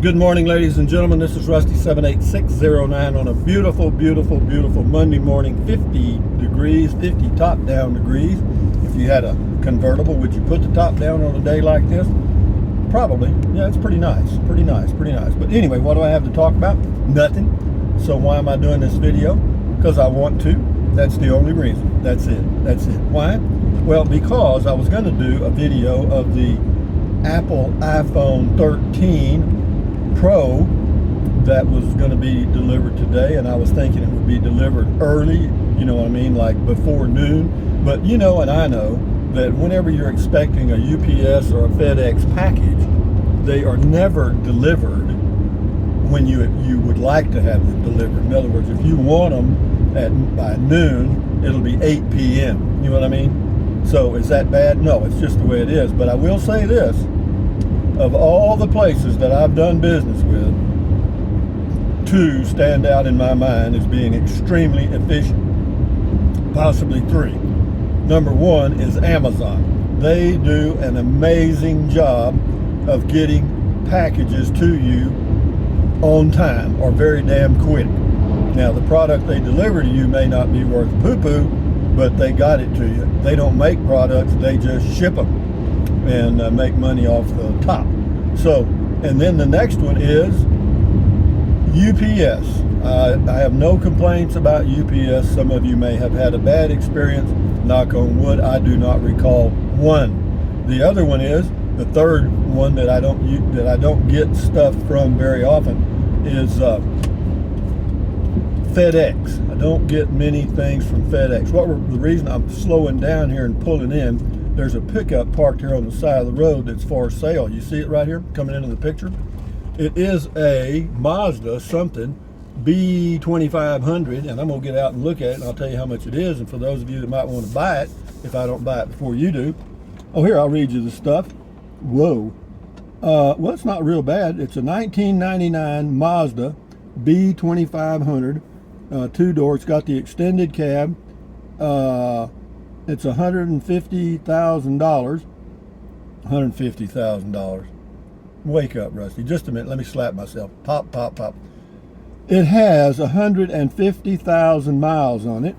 Good morning, ladies and gentlemen. This is Rusty 78609 on a beautiful, beautiful, beautiful Monday morning. 50 degrees, 50 top down degrees. If you had a convertible, would you put the top down on a day like this? Probably. Yeah, it's pretty nice. Pretty nice. But anyway, what do I have to talk about? Nothing. So why am I doing this video? Because I want to. That's the only reason. That's it. Why? Well, because I was going to do a video of the Apple iPhone 13 Pro that was going to be delivered today, and I was thinking it would be delivered early, you know what I mean, like before noon. But you know, and I know that whenever you're expecting a UPS or a FedEx package, they are never delivered when you would like to have them delivered. In other words, if you want them by noon, it'll be 8 p.m. You know what I mean? So is that bad? No, it's just the way it is. But I will say this. Of all the places that I've done business with, two stand out in my mind as being extremely efficient, possibly three. Number one is Amazon. They do an amazing job of getting packages to you on time or very damn quick. Now, the product they deliver to you may not be worth poo-poo, but they got it to you. They don't make products, they just ship them and make money off the top. So, and then the next one is UPS. I have no complaints about UPS. Some of you may have had a bad experience. Knock on wood, I do not recall one. The other one is, the third one that I don't get stuff from very often is FedEx. I don't get many things from FedEx. The reason I'm slowing down here and pulling in, there's a pickup parked here on the side of the road that's for sale. You see it right here coming into the picture? It is a MAZDA something B2500, and I'm gonna get out and look at it and I'll tell you how much it is. And for those of you that might want to buy it, if I don't buy it before you do, oh, here, I'll read you the stuff. Whoa. Well, it's not real bad. It's a 1999 Mazda B2500, two-door. It's got the extended cab. It's $150,000. $150,000. Wake up, Rusty. Just a minute. Let me slap myself. Pop, pop, pop. It has 150,000 miles on it,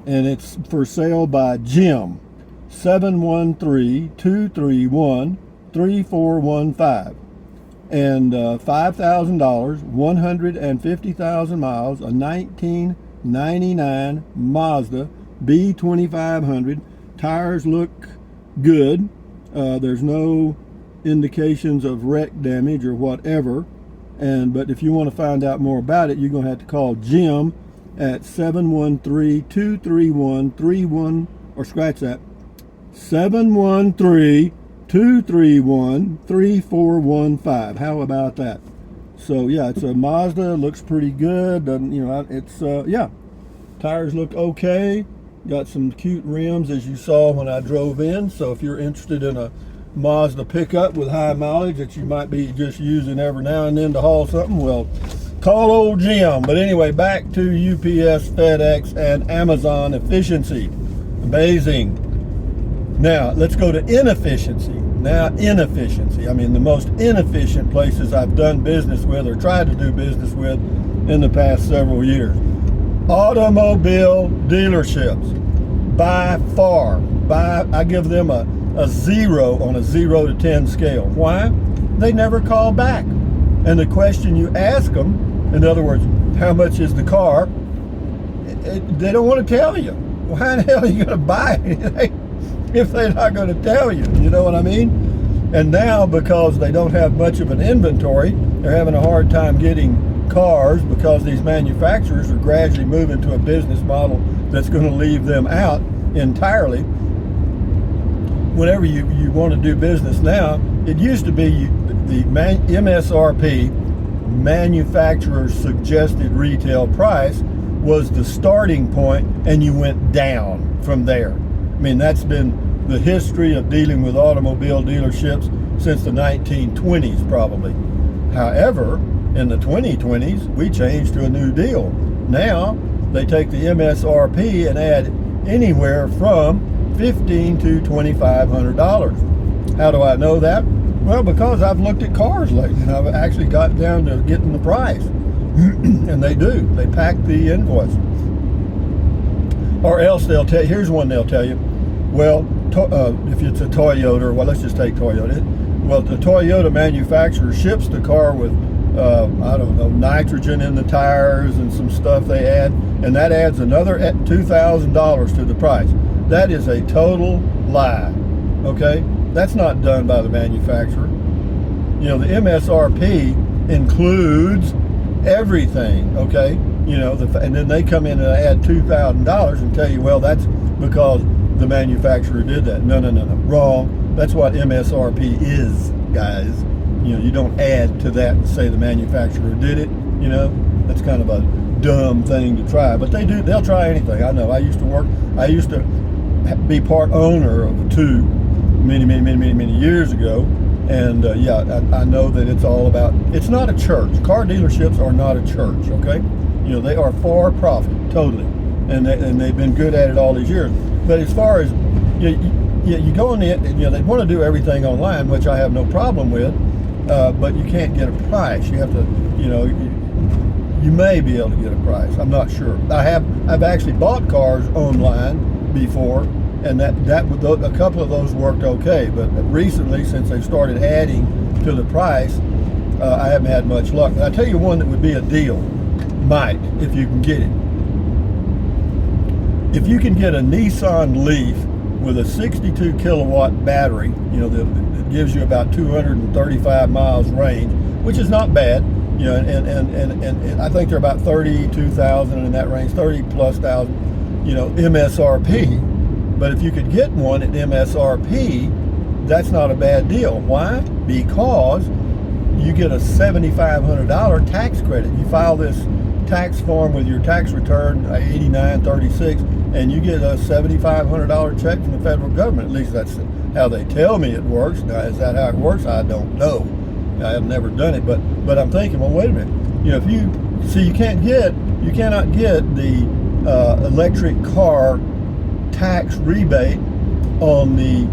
and it's for sale by Jim. 713-231-3415. And $5,000, 150,000 miles, a 1999 Mazda B2500. Tires look good. There's no indications of wreck damage or whatever. But if you want to find out more about it, you're going to have to call Jim at 713-231-31, or scratch that, 713-231-3415. How about that? So yeah, it's a Mazda. Looks pretty good. Doesn't, you know, it's yeah. Tires look okay. Got some cute rims, as you saw when I drove in. So if you're interested in a Mazda pickup with high mileage that you might be just using every now and then to haul something, well, call old Jim. But anyway, back to UPS, FedEx, and Amazon efficiency. Amazing. Now, let's go to inefficiency. Now, inefficiency. I mean, the most inefficient places I've done business with or tried to do business with in the past several years. Automobile dealerships, by far, I give them a 0 on a 0 to 10 scale. Why? They never call back. And the question you ask them, in other words, how much is the car? They don't want to tell you. Why in the hell are you going to buy anything if they're not going to tell you? You know what I mean? And now, because they don't have much of an inventory, they're having a hard time getting cars because these manufacturers are gradually moving to a business model that's going to leave them out entirely. Whenever you want to do business now, it used to be the MSRP, manufacturer's suggested retail price, was the starting point, and you went down from there. I mean, that's been the history of dealing with automobile dealerships since the 1920s probably. However, in the 2020s, we changed to a new deal. Now, they take the MSRP and add anywhere from $1,500 to $2,500. How do I know that? Well, because I've looked at cars lately, and I've actually got down to getting the price. And they do. They pack the invoice. Or else they'll tell you, here's one they'll tell you, well, if it's a Toyota, well, let's just take Toyota. Well, the Toyota manufacturer ships the car with, I don't know, nitrogen in the tires and some stuff they add, and that adds another $2,000 to the price. That is a total lie, okay? That's not done by the manufacturer. You know, the MSRP includes everything, okay? You know, and then they come in and add $2,000 and tell you, well, that's because the manufacturer did that. No, wrong. That's what MSRP is, guys. You know, you don't add to that and say the manufacturer did it. You know, that's kind of a dumb thing to try, but they do. They'll try anything. I know. I used to be part owner of two many years ago, and yeah, I know that it's all about. It's not a church. Car dealerships are not a church. Okay, you know, they are for profit totally, and they've been good at it all these years. But as far as you go in the, you know, they want to do everything online, which I have no problem with, but you can't get a price. You have to, you know, you may be able to get a price. I'm not sure. I've actually bought cars online before, and a couple of those worked okay. But recently, since they've started adding to the price, I haven't had much luck. And I'll tell you one that would be a deal, if you can get it. If you can get a Nissan Leaf with a 62 kilowatt battery, you know, that gives you about 235 miles range, which is not bad, you know, and I think they're about 32,000 in that range, 30 plus thousand, you know, MSRP. But if you could get one at MSRP, that's not a bad deal. Why? Because you get a $7,500 tax credit. You file this tax form with your tax return 8936, and you get a $7,500 check from the federal government. At least that's how they tell me it works. Now, is that how it works? I don't know. I have never done it, but I'm thinking, well, wait a minute. You know, you cannot get the electric car tax rebate on the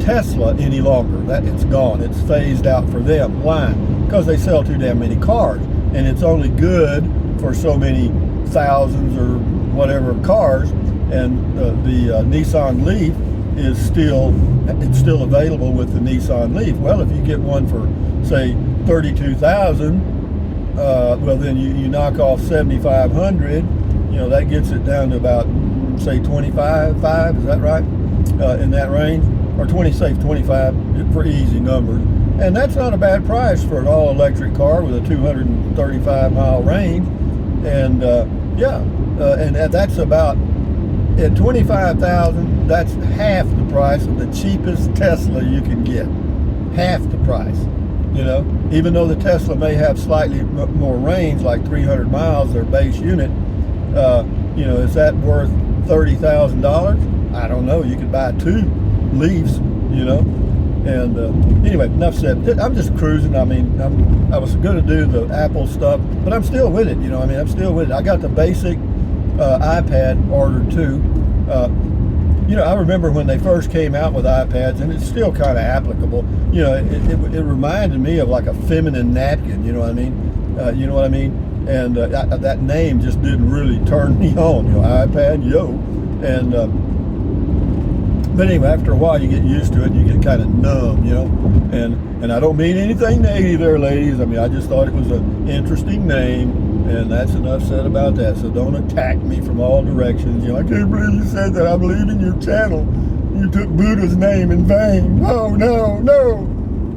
Tesla any longer. That it's gone. It's phased out for them. Why? Because they sell too damn many cars, and it's only good for so many thousands or whatever cars, and the Nissan Leaf is still available with the Nissan Leaf. Well, if you get one for say 32,000, well then you knock off 7,500. You know, that gets it down to about say 25, is that right? In that range, or 25 for easy numbers. And that's not a bad price for an all-electric car with a 235 mile range. And and that's about, at 25,000, that's half the price of the cheapest Tesla you can get. Half the price, you know. Even though the Tesla may have slightly more range, like 300 miles, their base unit, you know, is that worth $30,000? I don't know. You could buy two Leafs, you know. And anyway, enough said. I'm just cruising. I mean, I was going to do the Apple stuff, but I'm still with it. You know, I mean, I'm still with it. I got the basic iPad ordered too. You know, I remember when they first came out with iPads, and it's still kind of applicable. You know, it reminded me of like a feminine napkin. You know what I mean? You know what I mean? And that name just didn't really turn me on. You know, iPad, yo, and. But anyway, after a while, you get used to it. You get kind of numb, you know. And I don't mean anything negative there, ladies. I mean, I just thought it was an interesting name, and that's enough said about that. So don't attack me from all directions. You know, I can't believe you said that. I'm leaving your channel. You took Buddha's name in vain. No.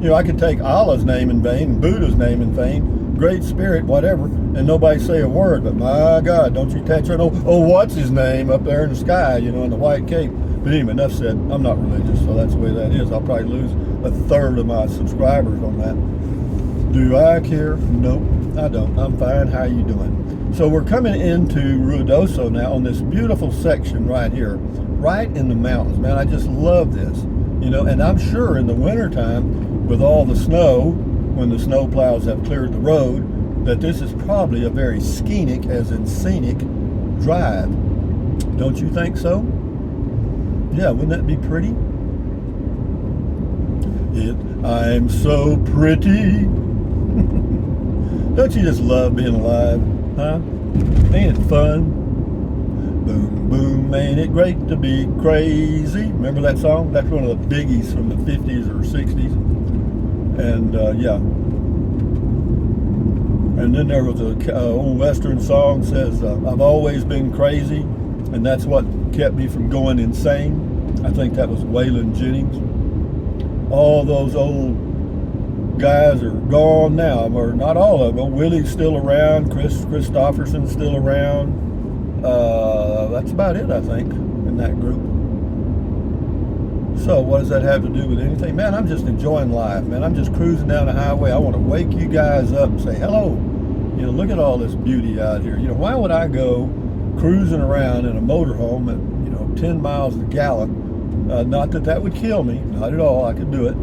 You know, I could take Allah's name in vain, Buddha's name in vain, Great Spirit, whatever, and nobody say a word. But my God, don't you touch on what's his name up there in the sky? You know, in the white cape. But anyway, enough said. I'm not religious, so that's the way that is. I'll probably lose a third of my subscribers on that. Do I care? Nope, I don't. I'm fine. How you doing? So we're coming into Ruidoso now on this beautiful section right here, right in the mountains. Man, I just love this. You know, and I'm sure in the wintertime, with all the snow, when the snow plows have cleared the road, that this is probably a very scenic, as in scenic, drive. Don't you think so? Yeah, wouldn't that be pretty? I'm so pretty. Don't you just love being alive, huh? Ain't it fun? Boom, boom, ain't it great to be crazy? Remember that song? That's one of the biggies from the 50s or 60s. And yeah. And then there was a old Western song says, I've always been crazy, and that's what kept me from going insane. I think that was Waylon Jennings. All those old guys are gone now, or not all of them. Willie's still around, Chris Christopherson's still around. That's about it, I think, in that group. So what does that have to do with anything? Man, I'm just enjoying life, man. I'm just cruising down the highway. I want to wake you guys up and say, hello. You know, look at all this beauty out here. You know, why would I go cruising around in a motorhome at, 10 miles a gallon? Not that that would kill me, not at all. I could do it.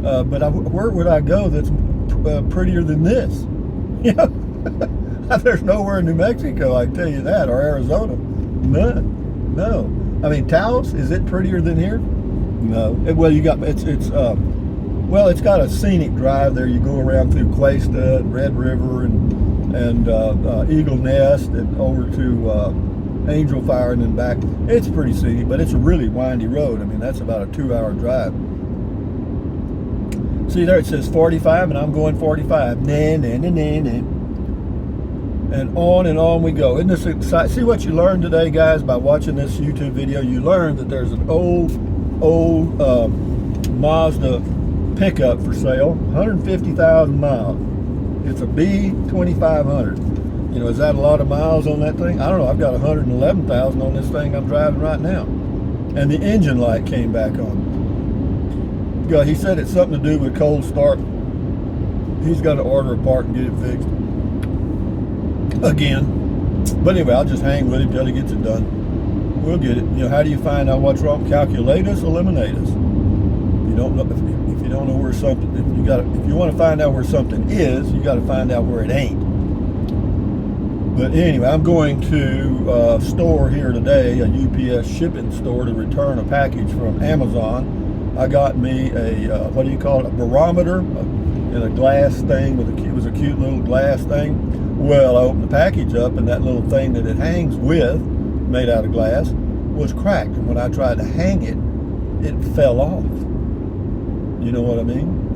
But where would I go that's prettier than this? You know, there's nowhere in New Mexico, I can tell you that, or Arizona. None. No. I mean, Taos, is it prettier than here? No. Well, it's got a scenic drive there. You go around through Questa and Red River and Eagle Nest and over to Angel Fire and then back. It's pretty scenic, but it's a really windy road. I mean, that's about a 2-hour drive. See there, it says 45, and I'm going 45. Nah, nah, nah, nah, nah. And on we go. Isn't this exciting? See what you learned today, guys, by watching this YouTube video? You learned that there's an old Mazda pickup for sale, 150,000 miles. It's a B2500. You know, is that a lot of miles on that thing? I don't know. I've got 111,000 on this thing I'm driving right now. And the engine light came back on. He said it's something to do with cold start. He's got to order a part and get it fixed again. But anyway, I'll just hang with him till he gets it done. We'll get it. You know, how do you find out what's wrong? Calculate us, eliminate us. You don't know if you don't know where something. If you want to find out where something is, you got to find out where it ain't. But anyway, I'm going to a store here today, a UPS shipping store, to return a package from Amazon. I got me a what do you call it? A barometer in a glass thing it was a cute little glass thing. Well, I opened the package up, and that little thing that it hangs with, made out of glass, was cracked. And when I tried to hang it, it fell off. You know what I mean?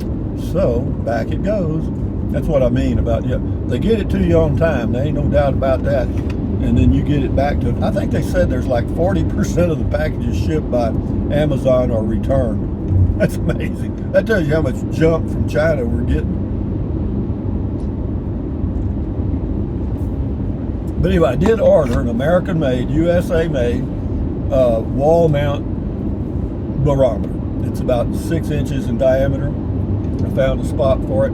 So back it goes. That's what I mean about, they get it to you on time. There ain't no doubt about that. And then you get it back to, I think they said there's like 40% of the packages shipped by Amazon are returned. That's amazing. That tells you how much junk from China we're getting. But anyway, I did order an American-made, USA-made wall mount barometer. It's about 6 inches in diameter. I found a spot for it.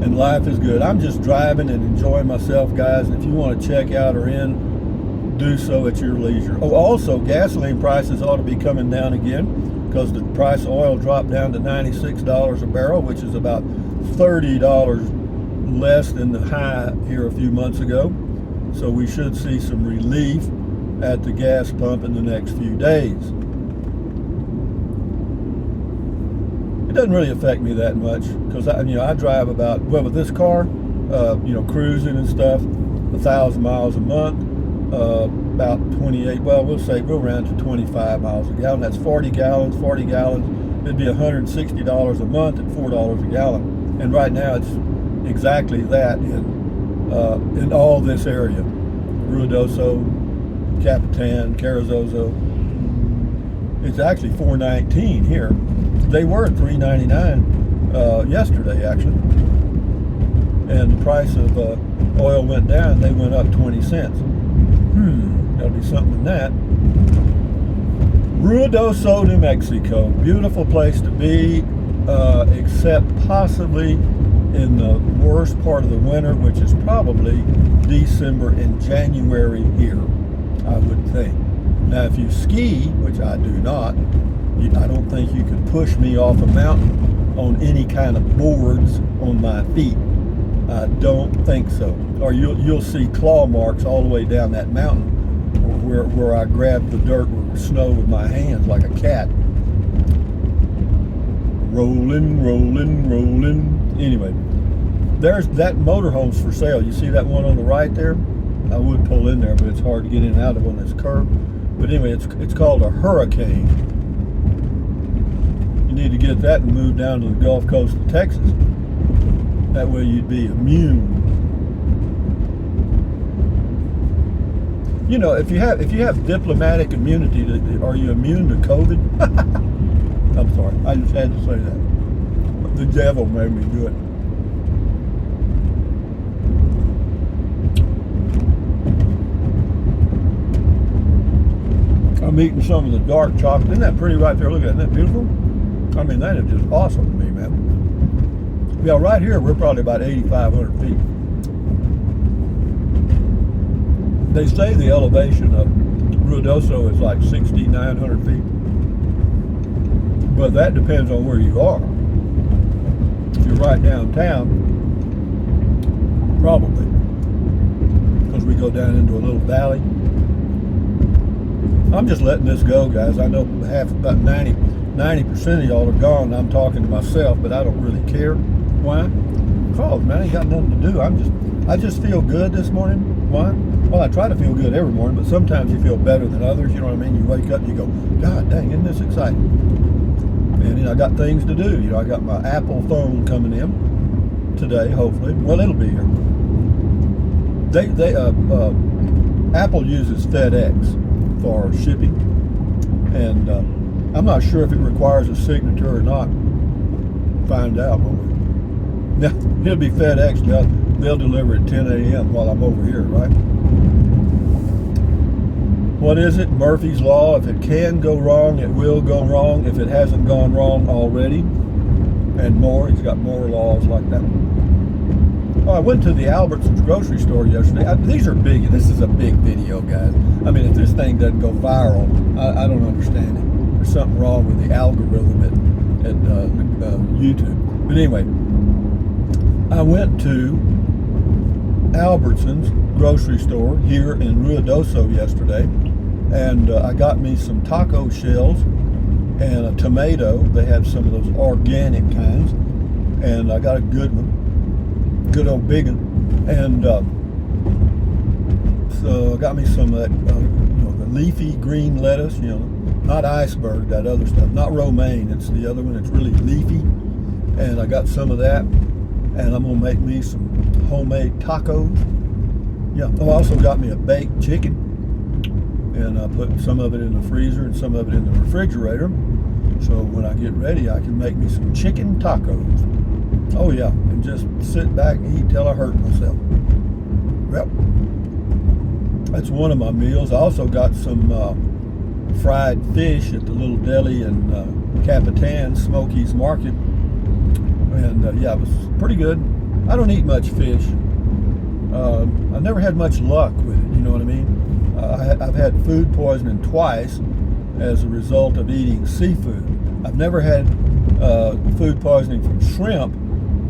And life is good. I'm just driving and enjoying myself, guys. And if you want to check out or in, do so at your leisure. Oh, also, gasoline prices ought to be coming down again, because the price of oil dropped down to $96 a barrel, which is about $30 less than the high here a few months ago. So we should see some relief at the gas pump in the next few days. It doesn't really affect me that much, because I drive about, well, with this car, cruising and stuff, 1,000 miles a month, about 28, well, we'll round to 25 miles a gallon. That's 40 gallons, it'd be $160 a month at $4 a gallon. And right now it's exactly that in all this area. Ruidoso, Capitan, Carrizozo. It's actually $4.19 here. They were at $3.99 yesterday, actually. And the price of oil went down. They went up 20 cents. Gotta be something in that. Ruidoso, New Mexico. Beautiful place to be, except possibly in the worst part of the winter, which is probably December and January here, I would think. Now, if you ski, which I do not, I don't think you could push me off a mountain on any kind of boards on my feet. I don't think so. Or you'll see claw marks all the way down that mountain where I grabbed the dirt or snow with my hands like a cat. rolling, rolling, rolling. Anyway, there's that motorhome's for sale. You see that one on the right there? I would pull in there, but it's hard to get in and out of on this curve. But anyway, it's called a Hurricane. You need to get that and move down to the Gulf Coast of Texas. That way you'd be immune. You know, if you have diplomatic immunity, are you immune to COVID? I'm sorry, I just had to say that. The devil made me do it. I'm eating some of the dark chocolate. Isn't that pretty right there? Look at that. Isn't that beautiful? I mean, that is just awesome to me, man. Yeah, right here, we're probably about 8,500 feet. They say the elevation of Ruidoso is like 6,900 feet. But that depends on where you are. If you're right downtown, probably. Because we go down into a little valley. I'm just letting this go, guys. I know about 90% of y'all are gone, and I'm talking to myself, but I don't really care. Why? Because, man, I ain't got nothing to do. I just feel good this morning. Why? Well, I try to feel good every morning, but sometimes you feel better than others. You know what I mean? You wake up and you go, God dang, isn't this exciting? And, you know, I got things to do. You know, I got my Apple phone coming in today, hopefully. Well, it'll be here. Apple uses FedEx for shipping, and I'm not sure if it requires a signature or not. Find out, won't we? Now, it'll be FedEx. They'll deliver at 10 a.m. while I'm over here, right? What is it? Murphy's Law. If it can go wrong, it will go wrong. If it hasn't gone wrong already, and more. He's got more laws like that. Oh, I went to the Albertsons grocery store yesterday. These are big. This is a big video, guys. I mean, if this thing doesn't go viral, I don't understand it. There's something wrong with the algorithm at YouTube. But anyway, I went to Albertsons grocery store here in Ruidoso yesterday, and I got me some taco shells and a tomato. They have some of those organic kinds, and I got a good one. Good old big one, and so I got me some of that, the leafy green lettuce, not iceberg, that other stuff, not romaine, it's the other one, it's really leafy, and I got some of that, and I'm gonna make me some homemade tacos. Yeah, I also got me a baked chicken, and I put some of it in the freezer and some of it in the refrigerator, so when I get ready I can make me some chicken tacos. Oh yeah, and just sit back and eat till I hurt myself. Yep. That's one of my meals. I also got some fried fish at the little deli in Capitan, Smokies Market. And yeah, it was pretty good. I don't eat much fish. I've never had much luck with it, you know what I mean? I've had food poisoning twice as a result of eating seafood. I've never had food poisoning from shrimp,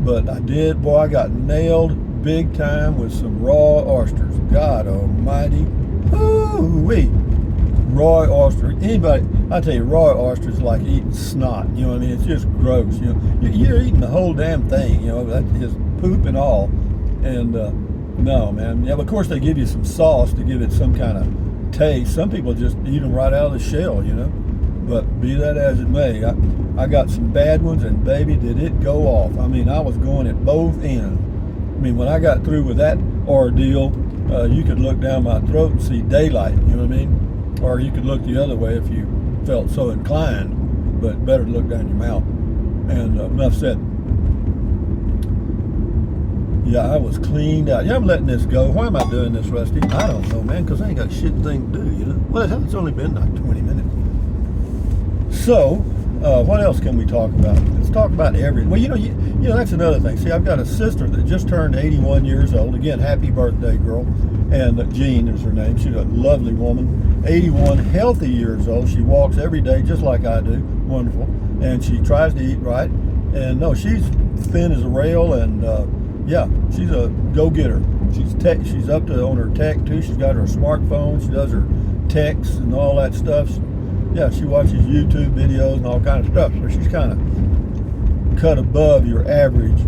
but I did. Boy, I got nailed big time with some raw oysters. God almighty. Ooh-wee. Raw oyster. Anybody, I tell you, raw oysters is like eating snot. You know what I mean? It's just gross. You're eating the whole damn thing. That is poop and all. And no, man. Yeah, but of course they give you some sauce to give it some kind of taste. Some people just eat them right out of the shell, But be that as it may, I got some bad ones, and baby, did it go off. I mean, I was going at both ends. I mean, when I got through with that ordeal, you could look down my throat and see daylight, you know what I mean? Or you could look the other way if you felt so inclined, but better to look down your mouth. And enough said. Yeah, I was cleaned out. Yeah, I'm letting this go. Why am I doing this, Rusty? I don't know, man, because I ain't got shit thing to do, Well, it's only been like 20 minutes. So, what else can we talk about? Let's talk about everything. Well, that's another thing. See, I've got a sister that just turned 81 years old. Again, happy birthday, girl. And Jean is her name. She's a lovely woman. 81 healthy years old. She walks every day just like I do. Wonderful. And she tries to eat right. And no, she's thin as a rail, and yeah, she's a go-getter. She's up to on her tech too. She's got her smartphone. She does her texts and all that stuff. Yeah, she watches YouTube videos and all kinds of stuff. So she's kind of cut above your average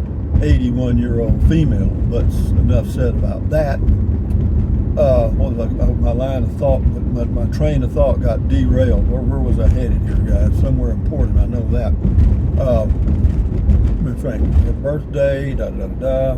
81-year-old female. But enough said about that. What was my line of thought? My train of thought got derailed. Where was I headed here, guys? Somewhere important. I know that. Let me think. Her birthday. Da da da.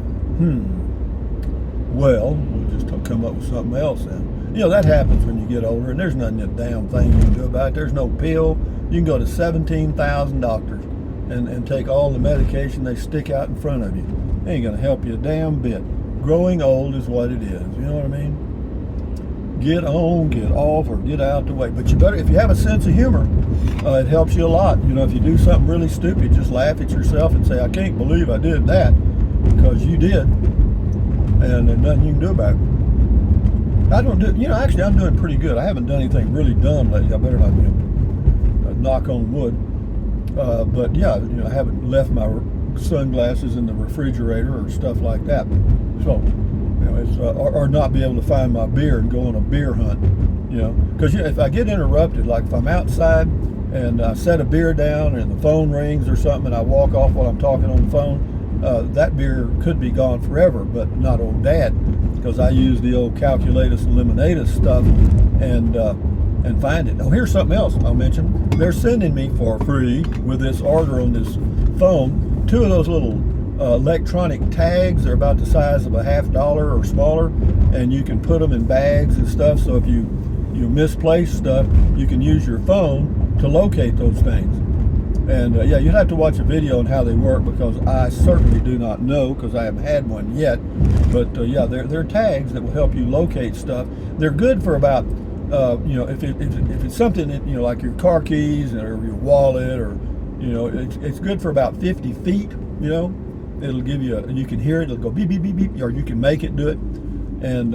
Well, we'll just come up with something else then. You know, that happens when you get older, and there's nothing a damn thing you can do about it. There's no pill. You can go to 17,000 doctors and take all the medication they stick out in front of you. It ain't going to help you a damn bit. Growing old is what it is. You know what I mean? Get on, get off, or get out the way. But you better, if you have a sense of humor, it helps you a lot. You know, if you do something really stupid, just laugh at yourself and say, I can't believe I did that, because you did. And there's nothing you can do about it. I don't do, you know, actually I'm doing pretty good. I haven't done anything really dumb lately. I better not, you know, knock on wood. But yeah, you know, I haven't left my sunglasses in the refrigerator or stuff like that. So, you know, it's, or not be able to find my beer and go on a beer hunt, you know. Because, you know, if I get interrupted, like if I'm outside and I set a beer down and the phone rings or something and I walk off while I'm talking on the phone, that beer could be gone forever, but not old Dad, because I use the old calculatus eliminatus stuff and find it. Oh, here's something else I'll mention. They're sending me for free with this order on this phone 2 of those little electronic tags. They're about the size of a $50 or smaller, and you can put them in bags and stuff, so if you misplace stuff, you can use your phone to locate those things. And yeah, you'd have to watch a video on how they work, because I certainly do not know, because I haven't had one yet. But yeah, they're tags that will help you locate stuff. They're good for about, you know, if it's something that, you know, like your car keys or your wallet, or, you know, it's good for about 50 feet, you know. It'll give you, you can hear it, it'll go beep, beep, beep, beep, or you can make it do it. And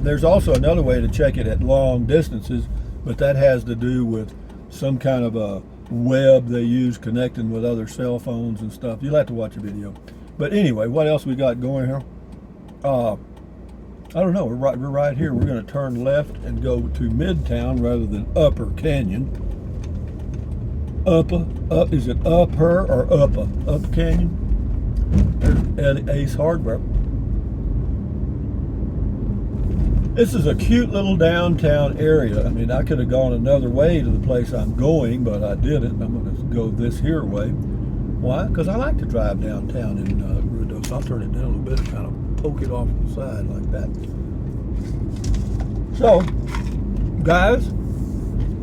there's also another way to check it at long distances, but that has to do with some kind of a web they use connecting with other cell phones and stuff. You'll have to watch a video. But anyway, what else we got going here? I don't know. We're right here. We're going to turn left and go to Midtown rather than Upper Canyon. Is it Upper or Upper Canyon? There's Ace Hardware. This is a cute little downtown area. I mean, I could have gone another way to the place I'm going, but I didn't. I'm going to go this here way. Why? Because I like to drive downtown in Rudos. I'll turn it down a little bit and kind of poke it off to the side like that. So, guys,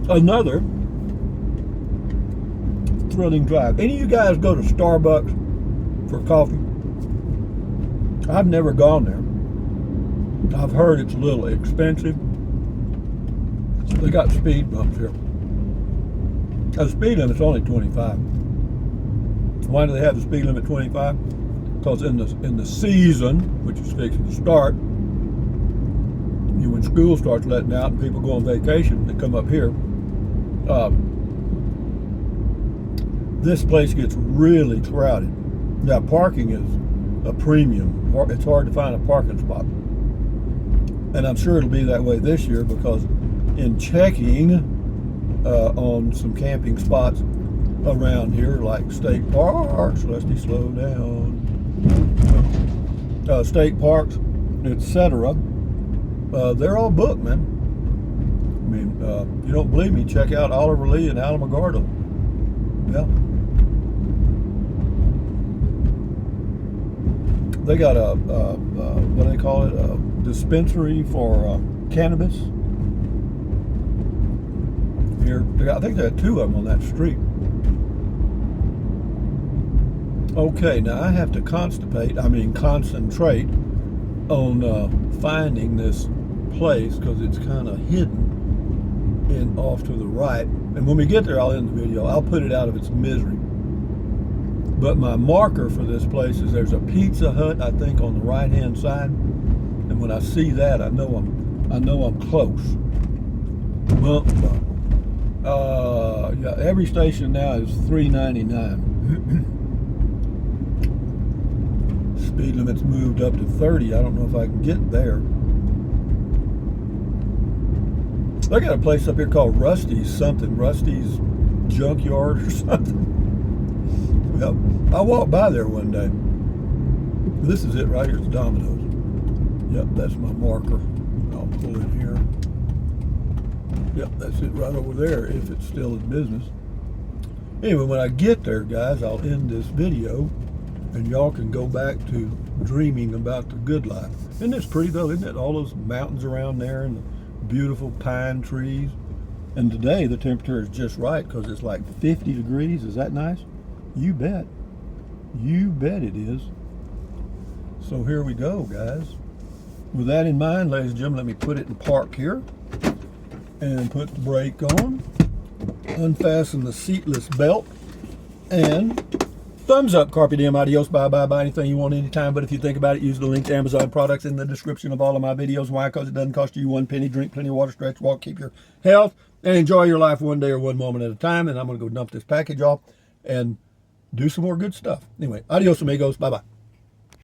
another thrilling drive. Any of you guys go to Starbucks for coffee? I've never gone there. I've heard it's a little expensive. They got speed bumps here. The speed limit's only 25. Why do they have the speed limit 25? Because in the season, which is fixing to start, when school starts letting out and people go on vacation, they come up here. This place gets really crowded. Now, parking is a premium. It's hard to find a parking spot. And I'm sure it'll be that way this year, because in checking on some camping spots around here, like state parks, Leslie, slow down, state parks, etc., they're all booked, man. I mean, you don't believe me, check out Oliver Lee and Alamogordo. Yeah. They got a what do they call it? A dispensary for cannabis. Here, I think there are 2 of them on that street. Okay, now I have to concentrate on finding this place, because it's kind of hidden and off to the right. And when we get there, I'll end the video. I'll put it out of its misery. But my marker for this place is there's a Pizza Hut, I think, on the right-hand side. And when I see that, I know I'm close. Yeah, every station now is $3.99. Speed limit's moved up to 30. I don't know if I can get there. They got a place up here called Rusty's something. Rusty's Junkyard or something. Yep. I walked by there one day. This is it right here. It's Domino's. Yep, that's my marker. I'll pull in here. Yep, that's it right over there if it's still in business. Anyway, when I get there, guys, I'll end this video and y'all can go back to dreaming about the good life. Isn't this pretty though? Isn't it? All those mountains around there and the beautiful pine trees. And today the temperature is just right because it's like 50 degrees. Is that nice? You bet. You bet it is. So here we go, guys. With that in mind, ladies and gentlemen, let me put it in park here and put the brake on, unfasten the seatless belt, and thumbs up, carpe diem, adios, bye, buy anything you want anytime. But if you think about it, use the link to Amazon products in the description of all of my videos. Why? Because it doesn't cost you one penny. Drink plenty of water, stretch, walk, keep your health, and enjoy your life one day or one moment at a time. And I'm going to go dump this package off and do some more good stuff. Anyway, adios, amigos. Bye-bye.